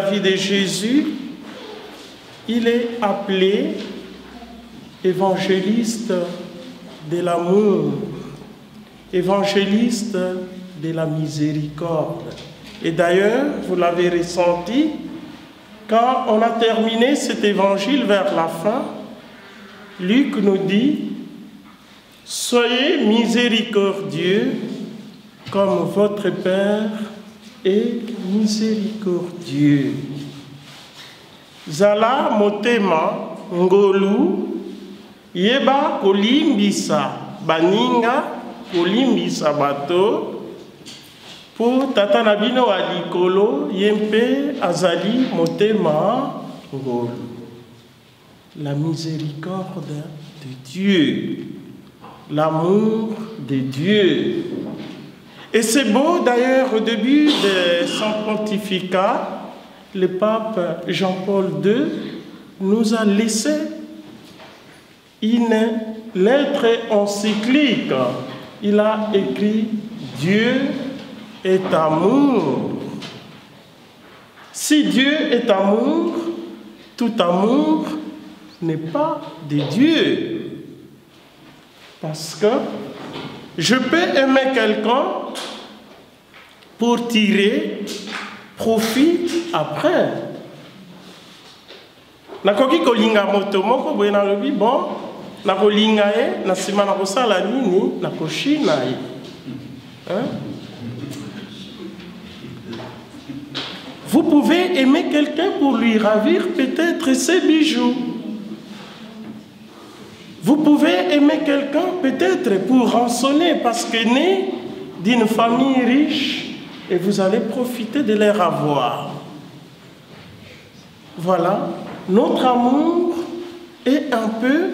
La vie de Jésus, il est appelé évangéliste de l'amour, évangéliste de la miséricorde. Et d'ailleurs, vous l'avez ressenti, quand on a terminé cet évangile vers la fin, Luc nous dit « Soyez miséricordieux comme votre Père est miséricordieux. » Zala motema ngolu yeba kolimbisa baninga kolimbisa bato pour tata na bino wa likolo yempe azali motema ngolu. La miséricorde de Dieu, l'amour de Dieu. Et c'est beau d'ailleurs au début de son pontificat, le pape Jean-Paul II nous a laissé une lettre encyclique. Il a écrit « Dieu est amour ». Si Dieu est amour, tout amour n'est pas de Dieu. Parce que je peux aimer quelqu'un pour tirer profit après. Nakoki kolinga moto moko boye na lobi bon nakolinga ye na sima na kosala nini nakoshina ye. Vous pouvez aimer quelqu'un pour lui ravir peut-être ses bijoux. Vous pouvez aimer quelqu'un peut-être pour rançonner parce que né d'une famille riche et vous allez profiter de leur avoir. Voilà, notre amour est un peu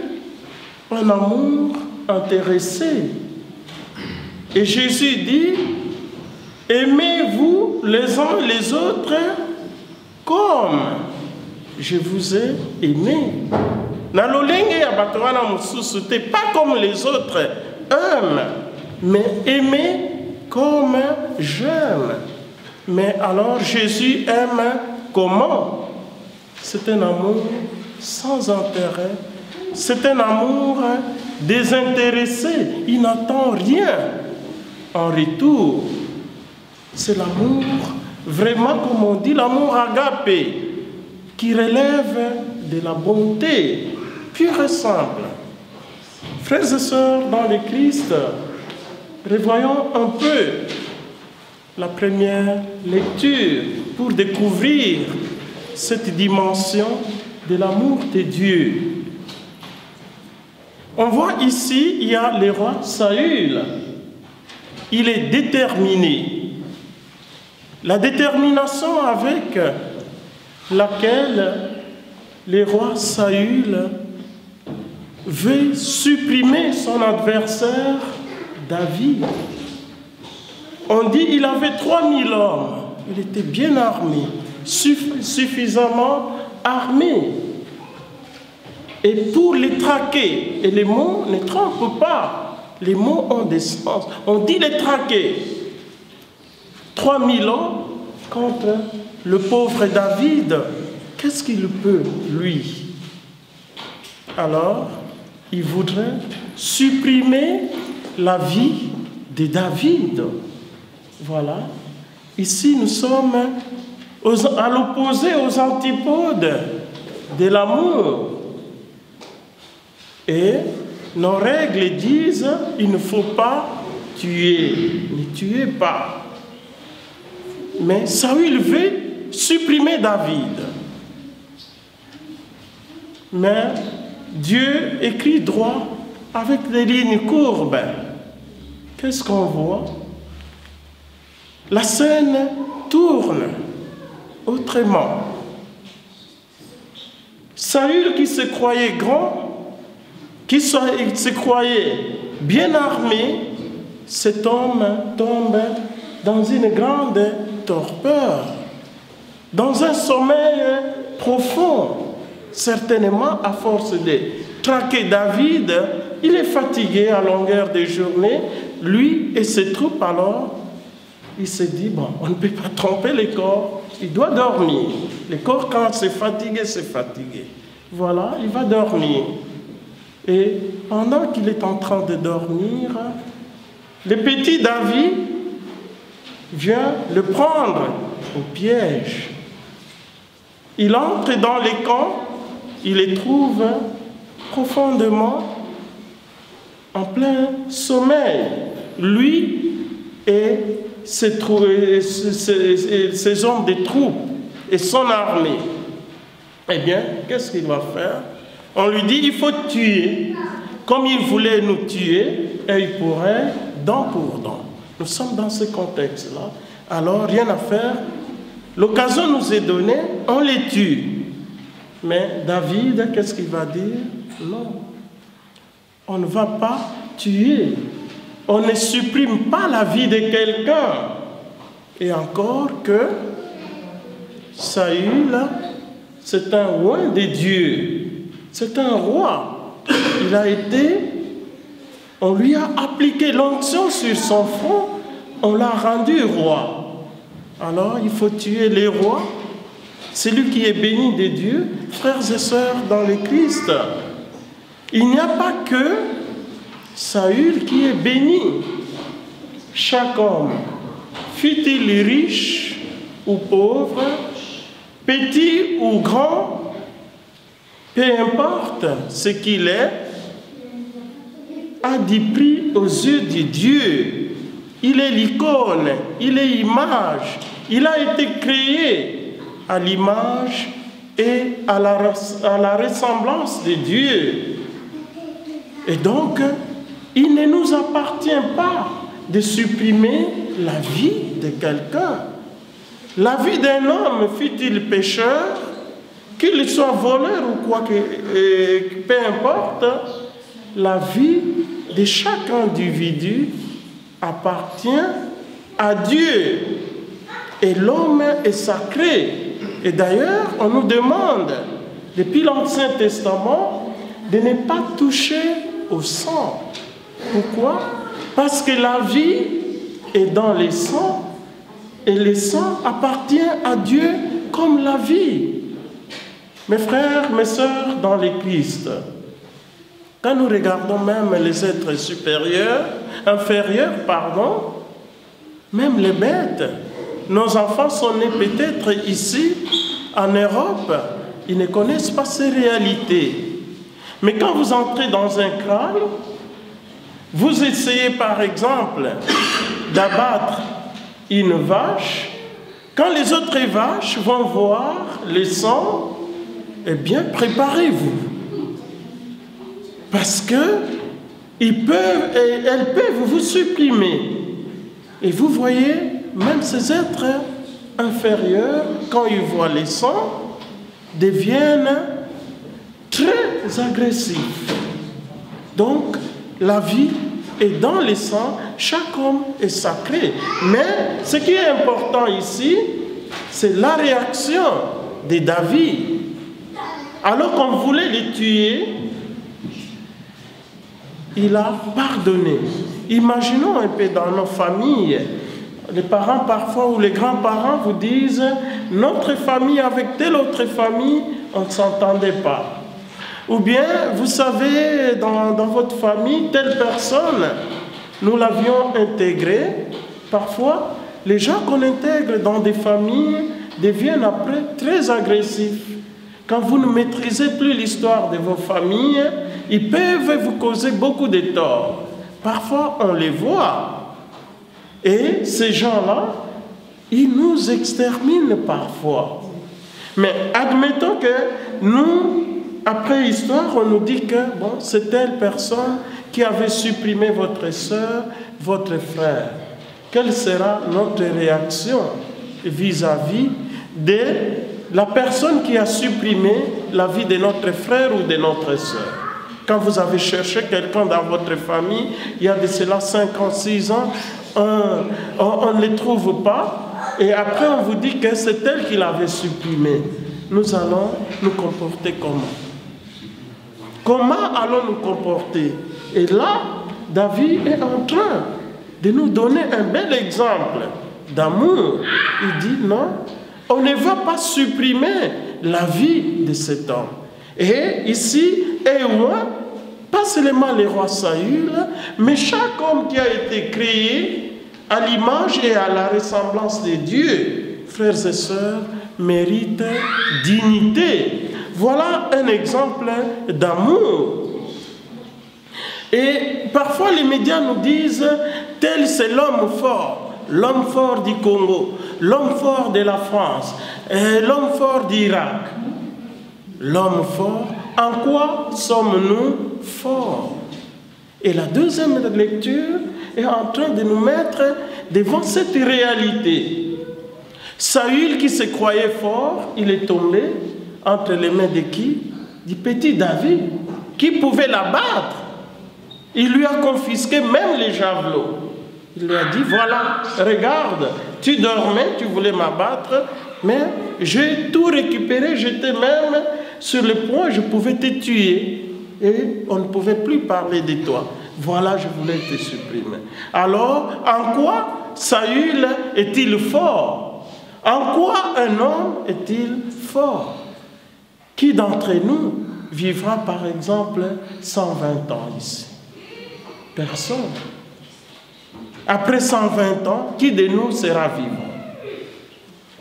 un amour intéressé. Et Jésus dit, aimez-vous les uns les autres comme je vous ai aimé. Na lolenge ya bato wana mosusu te, pas comme les autres aiment, mais aimer comme j'aime. Mais alors Jésus aime comment? C'est un amour sans intérêt, c'est un amour désintéressé, il n'attend rien en retour. C'est l'amour, vraiment comme on dit, l'amour agapé, qui relève de la bonté, pure et simple. Frères et sœurs dans le Christ, revoyons un peu la première lecture pour découvrir cette dimension de l'amour de Dieu. On voit ici, il y a le roi Saül. Il est déterminé. La détermination avec laquelle le roi Saül veut supprimer son adversaire David. On dit qu'il avait 3000 hommes. Il était bien armé, suffisamment armé. Et pour les traquer, et les mots ne trompent pas, les mots ont des sens. On dit les traquer. 3000 hommes contre le pauvre David. Qu'est-ce qu'il peut, lui? Alors, il voudrait supprimer la vie de David. Voilà. Ici, nous sommes à l'opposé, aux antipodes de l'amour. Et nos règles disent, il ne faut pas tuer. Ne tuez pas. Mais Saül veut supprimer David. Mais Dieu écrit droit avec des lignes courbes. Qu'est-ce qu'on voit? La scène tourne autrement. Saül qui se croyait grand, qui se croyait bien armé, cet homme tombe dans une grande torpeur, dans un sommeil profond. Certainement, à force de traquer David, il est fatigué à longueur de journée, lui et ses troupes alors, il s'est dit, bon, on ne peut pas tromper le corps, il doit dormir. Le corps, quand c'est fatigué, c'est fatigué. Voilà, il va dormir. Et pendant qu'il est en train de dormir, le petit David vient le prendre au piège. Il entre dans les camps, il les trouve profondément en plein sommeil. Lui et ses hommes de troupes et son armée. Eh bien, qu'est-ce qu'il va faire? On lui dit, il faut tuer. Comme il voulait nous tuer, et il pourrait, dent pour dent. Nous sommes dans ce contexte-là. Alors, rien à faire. L'occasion nous est donnée, on les tue. Mais David, qu'est-ce qu'il va dire? Non. On ne va pas tuer. On ne supprime pas la vie de quelqu'un. Et encore que Saül, c'est un roi de Dieu. C'est un roi. Il a été, on lui a appliqué l'onction sur son front, on l'a rendu roi. Alors, il faut tuer les rois. Celui qui est béni de Dieu, frères et sœurs dans le Christ. Il n'y a pas que Saül qui est béni. Chaque homme, fût-il riche ou pauvre, petit ou grand, peu importe ce qu'il est, a du prix aux yeux de Dieu. Il est l'icône, il est l'image, il a été créé à l'image et à la ressemblance de Dieu. Et donc, il ne nous appartient pas de supprimer la vie de quelqu'un. La vie d'un homme, fût-il pécheur, qu'il soit voleur ou quoi que, peu importe, la vie de chaque individu appartient à Dieu. Et l'homme est sacré. Et d'ailleurs, on nous demande, depuis l'Ancien Testament, de ne pas toucher au sang. Pourquoi? Parce que la vie est dans les sangs, et le sang appartient à Dieu comme la vie. Mes frères, mes sœurs dans le Christ, quand nous regardons même les êtres inférieurs, même les bêtes, nos enfants sont nés peut-être ici, en Europe, ils ne connaissent pas ces réalités. Mais quand vous entrez dans un crâne, vous essayez par exemple d'abattre une vache, quand les autres vaches vont voir le sang, eh bien, préparez-vous. Parce que elles peuvent vous supprimer. Et vous voyez, même ces êtres inférieurs, quand ils voient les sangs, deviennent très agressifs. Donc, la vie est dans les sangs, chaque homme est sacré. Mais ce qui est important ici, c'est la réaction de David. Alors qu'on voulait les tuer, il a pardonné. Imaginons un peu dans nos familles, les parents parfois ou les grands-parents vous disent « Notre famille avec telle autre famille, on ne s'entendait pas. » Ou bien, vous savez, dans votre famille, telle personne, nous l'avions intégrée. Parfois, les gens qu'on intègre dans des familles deviennent après très agressifs. Quand vous ne maîtrisez plus l'histoire de vos familles, ils peuvent vous causer beaucoup de torts. Parfois, on les voit. Et ces gens-là, ils nous exterminent parfois. Mais admettons que nous, après histoire, on nous dit que bon, c'est telle personne qui avait supprimé votre soeur, votre frère. Quelle sera notre réaction vis-à-vis de la personne qui a supprimé la vie de notre frère ou de notre soeur? Quand vous avez cherché quelqu'un dans votre famille, il y a de cela 5 ans, 6 ans, on ne les trouve pas, et après on vous dit que c'est elle qui l'avait supprimé. Nous allons nous comporter comment? Comment allons nous comporter? Et là, David est en train de nous donner un bel exemple. d'amour. Il dit non, on ne va pas supprimer la vie de cet homme. Et ici, pas seulement le roi Saül, mais chaque homme qui a été créé à l'image et à la ressemblance de Dieu, frères et sœurs, mérite dignité. Voilà un exemple d'amour. Et parfois les médias nous disent, tel c'est l'homme fort du Congo, l'homme fort de la France, l'homme fort d'Irak. L'homme fort, en quoi sommes-nous forts? Et la deuxième lecture est en train de nous mettre devant cette réalité. Saül qui se croyait fort, il est tombé entre les mains de qui? Du petit David, qui pouvait l'abattre. Il lui a confisqué même les javelots. Il lui a dit, voilà, regarde, tu dormais, tu voulais m'abattre, mais j'ai tout récupéré, j'étais même sur le point, je pouvais te tuer. Et on ne pouvait plus parler de toi. Voilà, je voulais te supprimer. Alors, en quoi Saül est-il fort? En quoi un homme est-il fort? Qui d'entre nous vivra par exemple 120 ans ici? Personne. Après 120 ans, qui de nous sera vivant?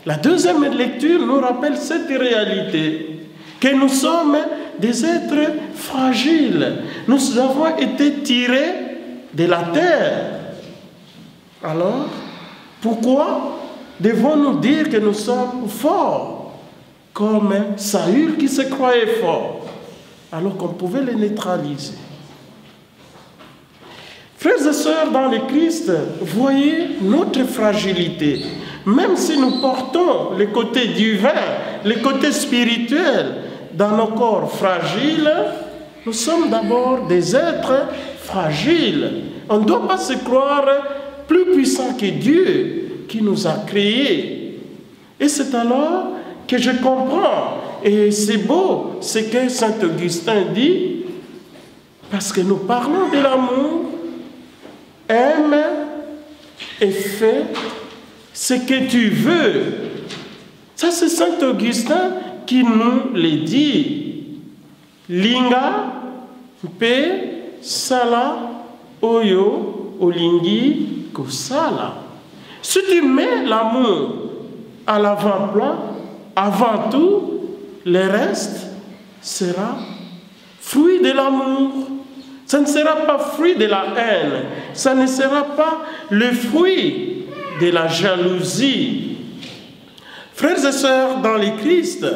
La deuxième lecture nous rappelle cette réalité, que nous sommes des êtres fragiles. Nous avons été tirés de la terre. Alors, pourquoi devons-nous dire que nous sommes forts, comme Saül qui se croyait fort, alors qu'on pouvait les neutraliser? Frères et sœurs dans le Christ, voyez notre fragilité. Même si nous portons le côté divin, le côté spirituel dans nos corps fragiles, nous sommes d'abord des êtres fragiles. On ne doit pas se croire plus puissant que Dieu qui nous a créés. Et c'est alors que je comprends. Et c'est beau ce que Saint Augustin dit, parce que nous parlons de l'amour. Aime et fais ce que tu veux. Ça, c'est Saint Augustin qui nous le dit. Linga, pe, sala, oyo, olingi, kosala. Si tu mets l'amour à l'avant-plan, avant tout, le reste sera fruit de l'amour. Ça ne sera pas fruit de la haine. Ça ne sera pas le fruit de la jalousie. Frères et sœurs dans le Christ,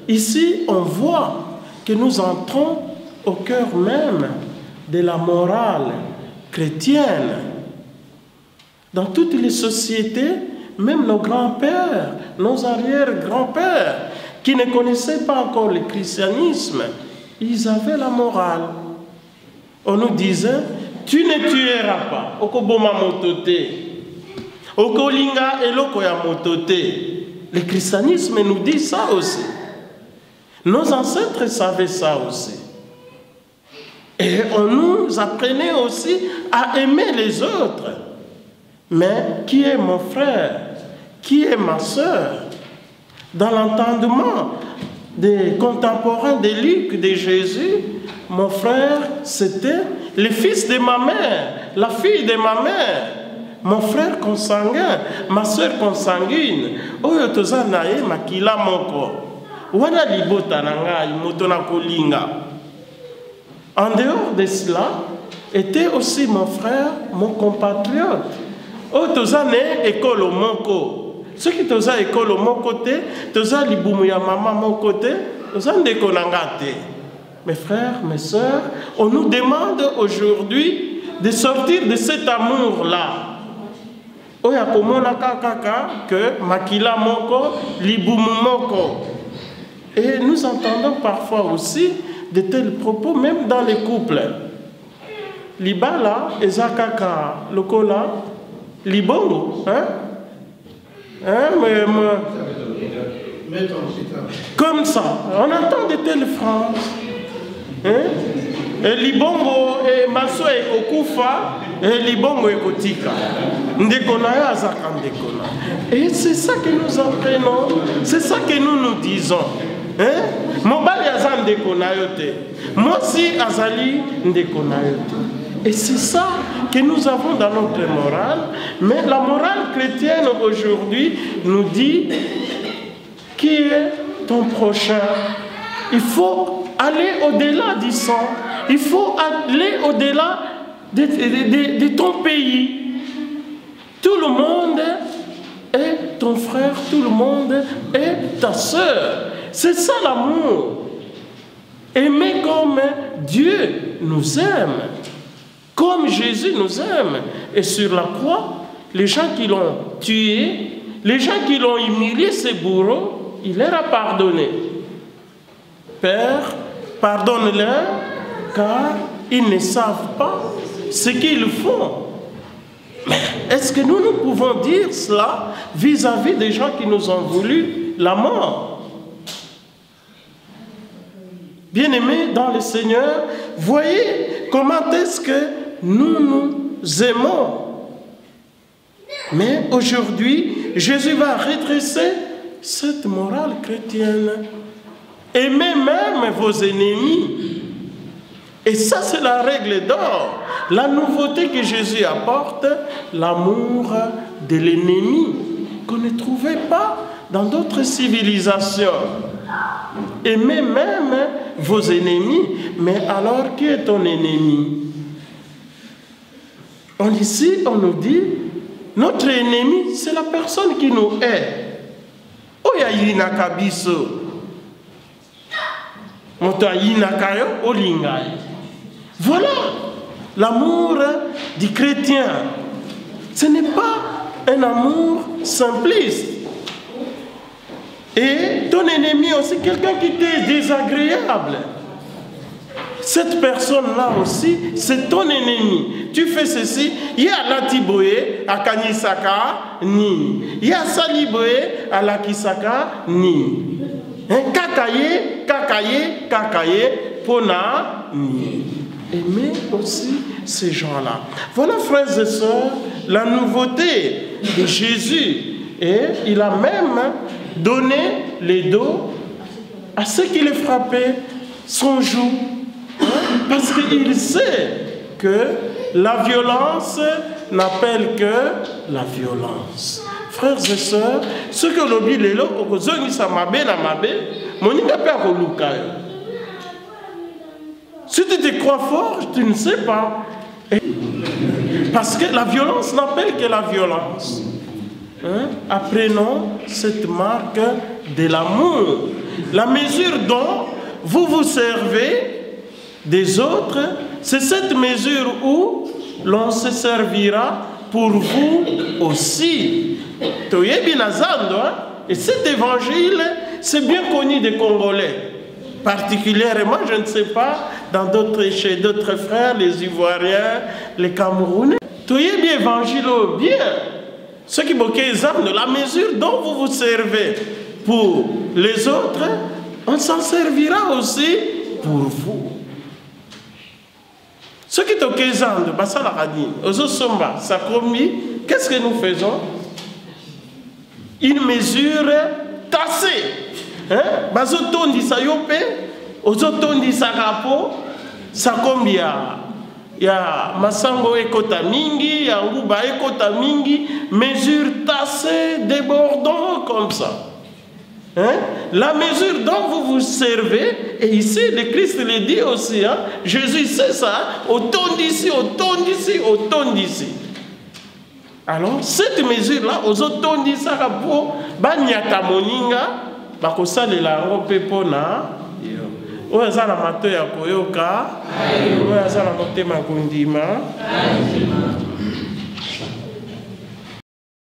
ici on voit que nous entrons au cœur même de la morale chrétienne. Dans toutes les sociétés, même nos grands-pères, nos arrière-grands-pères, qui ne connaissaient pas encore le christianisme, ils avaient la morale. On nous disait, tu ne tueras pas. Okoboma motote. Okolinga eloko ya motote. Le christianisme nous dit ça aussi. Nos ancêtres savaient ça aussi. Et on nous apprenait aussi à aimer les autres. Mais qui est mon frère? Qui est ma sœur? Dans l'entendement des contemporains de Luc, de Jésus, mon frère, c'était le fils de ma mère, la fille de ma mère, mon frère consanguin, ma soeur consanguine. Oyo toza nae makila moko. Wana libota na ngai moto na kolinga. En dehors de cela, était aussi mon frère, mon compatriote. Oyo toza ne ekolo moko. Ceux qui toza ekolo moko te, toza libumu ya mama moko te, toza ndeko na nga te. Mes frères, mes sœurs, on nous demande aujourd'hui de sortir de cet amour-là. Oya komona kaka que makila moko, libumu moko. Et nous entendons parfois aussi de tels propos, même dans les couples. Libala, ezakaka, lokola, libongo, hein? Comme ça, on entend de telles phrases. Et libongo et maso et okufa, libongo ekotika. Ndekona ya azaka ndekona. Et c'est ça que nous apprenons, c'est ça que nous disons. Mobali aza ndekona yote. Mosi azali ndekona yote. Et c'est ça que nous avons dans notre morale. Mais la morale chrétienne aujourd'hui nous dit qui est ton prochain. Il faut aller au-delà du sang. Il faut aller au-delà de ton pays. Tout le monde est ton frère, tout le monde est ta sœur. C'est ça l'amour. Aimer comme Dieu nous aime. Comme Jésus nous aime. Et sur la croix, les gens qui l'ont tué, les gens qui l'ont humilié, ces bourreaux, il leur a pardonné. Père, pardonne-leur, car ils ne savent pas ce qu'ils font. Mais est-ce que nous pouvons dire cela vis-à-vis des gens qui nous ont voulu la mort? Bien-aimés dans le Seigneur, voyez comment est-ce que nous nous aimons. Mais aujourd'hui, Jésus va redresser cette morale chrétienne. Aimez même vos ennemis. Et ça, c'est la règle d'or. La nouveauté que Jésus apporte, l'amour de l'ennemi, qu'on ne trouvait pas dans d'autres civilisations. Aimez même vos ennemis. Mais alors, qui est ton ennemi? Ici, on nous dit, notre ennemi, c'est la personne qui nous hait. Oya yinaka biso. Moto yinaka yo olingai. Voilà l'amour du chrétien. Ce n'est pas un amour simpliste. Et ton ennemi aussi, quelqu'un qui t'est désagréable. Cette personne-là aussi, c'est ton ennemi. Tu fais ceci, il y a Latiboé à Kanisaka, ni. Il y a Saliboé à Lakisaka, ni. Kakaye, kakaye, kakaye, pona, ni. Aimer aussi ces gens-là. Voilà, frères et sœurs, la nouveauté de Jésus. Et il a même donné les dos à ceux qui le frappaient son joug. Parce qu'il sait que la violence n'appelle que la violence. Frères et sœurs, ce que l'on dit, si tu te crois fort, tu ne sais pas. Parce que la violence n'appelle que la violence. Apprenons cette marque de l'amour. La mesure dont vous vous servez des autres, c'est cette mesure où l'on se servira pour vous aussi. Et cet évangile, c'est bien connu des Congolais. Particulièrement, je ne sais pas, chez d'autres frères, les Ivoiriens, les Camerounais. Tout est bien évangile, bien. Ce qui est la mesure dont vous vous servez pour les autres, on s'en servira aussi pour vous. Ce qui est au Kézande, qu'est-ce que nous faisons? Une mesure tassée. Bazotondi sa yope, ozotondi sa rapo, sa combia. Ya masango ekota mingi, ya nguba ekota mingi, mesure tassée, débordant comme ça. La mesure dont vous vous servez, et ici le Christ le dit aussi, Jésus sait ça, autant d'ici, autant d'ici, autant d'ici. Alors, cette mesure-là, aux autant d'ici, pour banyata moninga, bakosalela ngo pepo na oyo aza na mato ya koyoka, oyo aza na motema kondima.